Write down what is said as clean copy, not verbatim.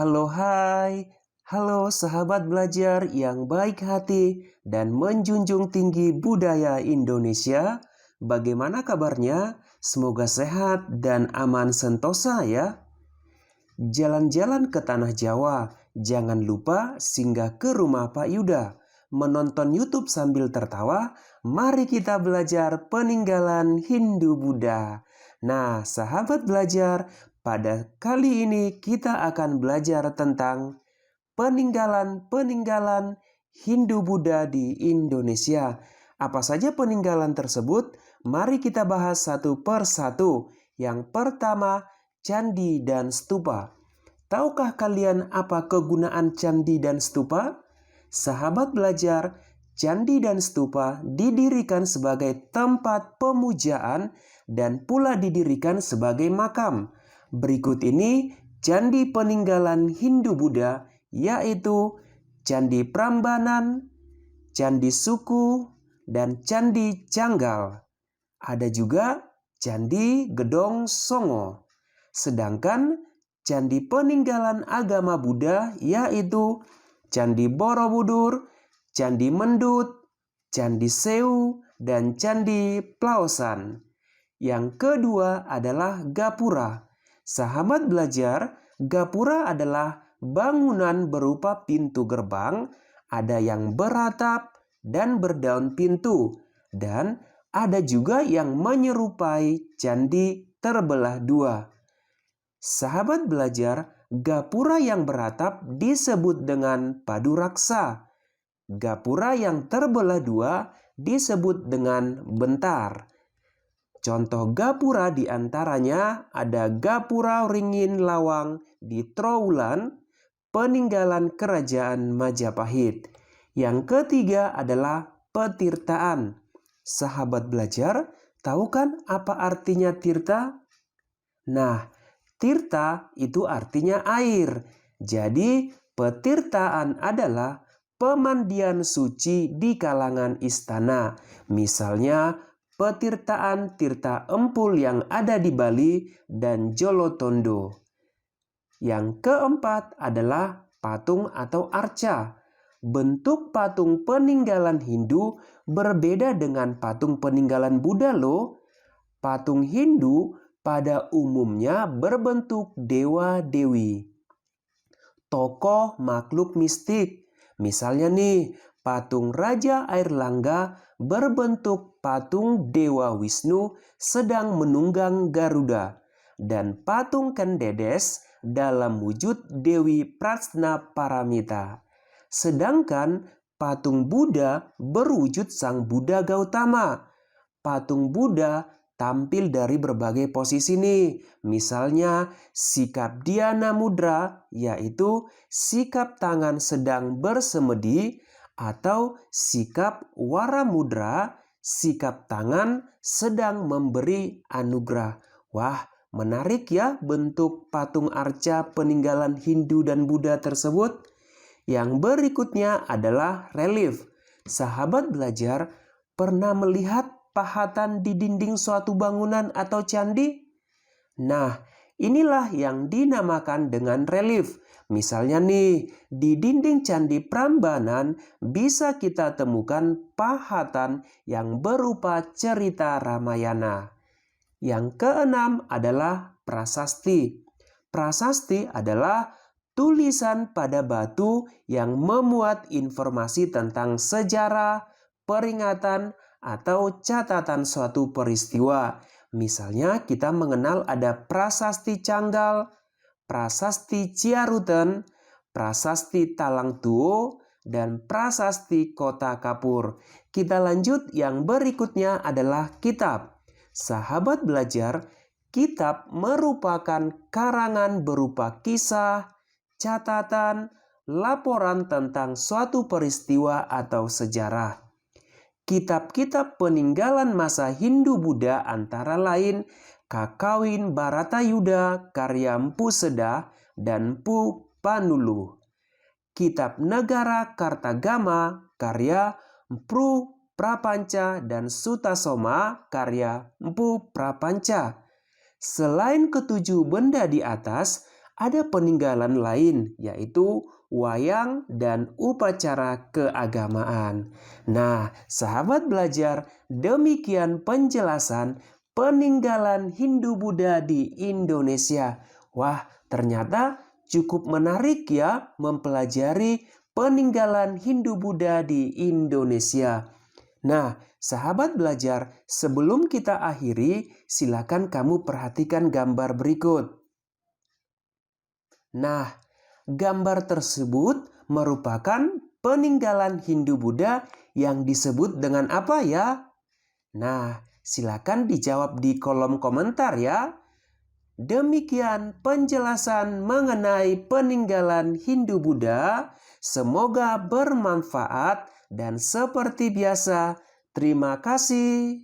Halo hai, halo sahabat belajar yang baik hati dan menjunjung tinggi budaya Indonesia. Bagaimana kabarnya? Semoga sehat dan aman sentosa ya. Jalan-jalan ke Tanah Jawa, jangan lupa singgah ke rumah Pak Yuda. Menonton YouTube sambil tertawa, mari kita belajar peninggalan Hindu-Buddha. Nah, sahabat belajar, pada kali ini kita akan belajar tentang peninggalan-peninggalan Hindu-Buddha di Indonesia. Apa saja peninggalan tersebut? Mari kita bahas satu per satu. Yang pertama, candi dan stupa. Tahukah kalian apa kegunaan candi dan stupa? Sahabat belajar, candi dan stupa didirikan sebagai tempat pemujaan dan pula didirikan sebagai makam. Berikut ini candi peninggalan Hindu-Buddha, yaitu Candi Prambanan, Candi Suku, dan Candi Canggal. Ada juga Candi Gedong Songo. Sedangkan candi peninggalan agama Buddha yaitu Candi Borobudur, Candi Mendut, Candi Sewu, dan Candi Plaosan. Yang kedua adalah gapura. Sahabat belajar, gapura adalah bangunan berupa pintu gerbang, ada yang beratap dan berdaun pintu, dan ada juga yang menyerupai candi terbelah dua. Sahabat belajar, gapura yang beratap disebut dengan paduraksa. Gapura yang terbelah dua disebut dengan bentar. Contoh gapura diantaranya ada Gapura Ringin Lawang di Trowulan, peninggalan kerajaan Majapahit. Yang ketiga adalah petirtaan. Sahabat belajar, tahu kan apa artinya tirta? Nah, tirta itu artinya air. Jadi, petirtaan adalah pemandian suci di kalangan istana. Misalnya, petirtaan Tirta Empul yang ada di Bali dan Jolotondo. Yang keempat adalah patung atau arca. Bentuk patung peninggalan Hindu berbeda dengan patung peninggalan Buddha loh. Patung Hindu pada umumnya berbentuk dewa-dewi, tokoh makhluk mistik. Misalnya nih, patung Raja Airlangga berbentuk patung Dewa Wisnu sedang menunggang Garuda, dan patung Kendedes dalam wujud Dewi Prasna Paramita. Sedangkan patung Buddha berwujud Sang Buddha Gautama. Patung Buddha tampil dari berbagai posisi nih. Misalnya sikap dhyana mudra, yaitu sikap tangan sedang bersemedi, atau sikap wara mudra, sikap tangan sedang memberi anugerah. Wah, menarik ya bentuk patung arca peninggalan Hindu dan Buddha tersebut. Yang berikutnya adalah relief. Sahabat belajar, pernah melihat pahatan di dinding suatu bangunan atau candi? Nah, inilah yang dinamakan dengan relief. Misalnya nih, di dinding Candi Prambanan bisa kita temukan pahatan yang berupa cerita Ramayana. Yang keenam adalah prasasti. Prasasti adalah tulisan pada batu yang memuat informasi tentang sejarah, peringatan, atau catatan suatu peristiwa. Misalnya kita mengenal ada Prasasti Canggal, Prasasti Ciaruten, Prasasti Talangtuo, dan Prasasti Kota Kapur. Kita lanjut, yang berikutnya adalah kitab. Sahabat belajar, kitab merupakan karangan berupa kisah, catatan, laporan tentang suatu peristiwa atau sejarah. Kitab-kitab peninggalan masa Hindu-Buddha antara lain Kakawin Bharatayuda karya Mpu Sedah dan Mpu Panuluh. Kitab Negara Kartagama karya Mpu Prapanca dan Sutasoma karya Mpu Prapanca. Selain ketujuh benda di atas, ada peninggalan lain, yaitu wayang dan upacara keagamaan. Nah, sahabat belajar, demikian penjelasan peninggalan Hindu-Buddha di Indonesia. Wah, ternyata cukup menarik ya mempelajari peninggalan Hindu-Buddha di Indonesia. Nah, sahabat belajar, sebelum kita akhiri, silakan kamu perhatikan gambar berikut. Nah, gambar tersebut merupakan peninggalan Hindu-Buddha yang disebut dengan apa ya? Nah, silakan dijawab di kolom komentar ya. Demikian penjelasan mengenai peninggalan Hindu-Buddha. Semoga bermanfaat dan seperti biasa, terima kasih.